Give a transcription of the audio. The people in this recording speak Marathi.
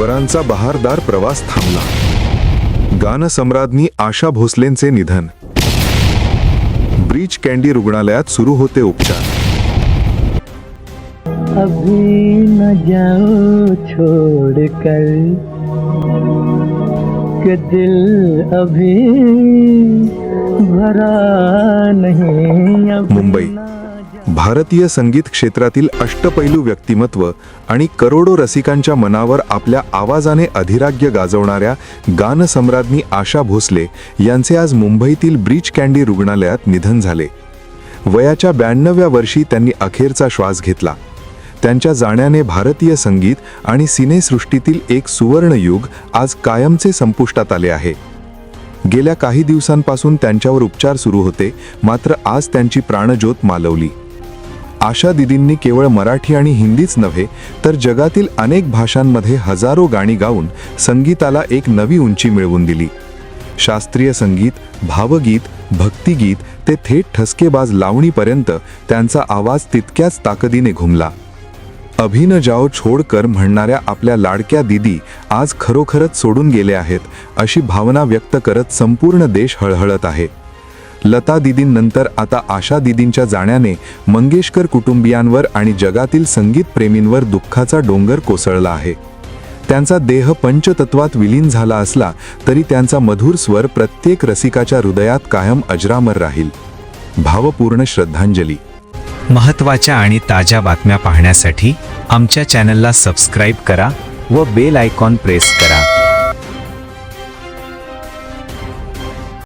स्वरांचा बहारदार प्रवास थांबला. गानसम्राज्ञी आशा भोसलेंचे निधन. ब्रीच कँडी रुग्णालयात सुरू होते उपचार. अभी न जाओ छोड़कर कि दिल अभी भरा नहीं. मुंबई. भारतीय संगीत क्षेत्रातील अष्टपैलू व्यक्तिमत्व आणि करोडो रसिकांच्या मनावर आपल्या आवाजाने अधिराग्य गाजवणाऱ्या गानसम्राज्ञी आशा भोसले यांचे आज मुंबईतील ब्रीच कँडी रुग्णालयात निधन झाले. वयाच्या 92व्या वर्षी त्यांनी अखेरचा श्वास घेतला. त्यांच्या जाण्याने भारतीय संगीत आणि सिनेसृष्टीतील एक सुवर्णयुग आज कायमचे संपुष्टात आले आहे. गेल्या काही दिवसांपासून त्यांच्यावर उपचार सुरू होते, मात्र आज त्यांची प्राणज्योत मालवली. आशा दीदींनी केवळ मराठी आणि हिंदीच नव्हे तर जगातील अनेक भाषांमध्ये हजारो गाणी गाऊन संगीताला एक नवी उंची मिळवून दिली. शास्त्रीय संगीत, भावगीत, भक्तिगीत ते थेट ठसकेबाज लावणीपर्यंत त्यांचा आवाज तितक्याच ताकदीने घुमला. अभी न जाओ छोडकर म्हणणाऱ्या आपल्या लाडक्या दीदी आज खरोखरच सोडून गेले आहेत, अशी भावना व्यक्त करत संपूर्ण देश हळहळत आहे. लता दीदींनंतर आता आशा दीदींच्या जाण्याने मंगेशकर कुटुंबियांवर आणि जगातील संगीत प्रेमींवर दुःखाचा डोंगर कोसळला आहे. त्यांचा देह पंचतत्वात विलीन झाला असला तरी त्यांचा मधुर स्वर प्रत्येक रसिकाच्या हृदयात कायम अजरामर राहील. भावपूर्ण श्रद्धांजली. महत्त्वाच्या आणि ताज्या बातम्या पाहण्यासाठी आमच्या चॅनलला सबस्क्राईब करा व बेल आयकॉन प्रेस करा.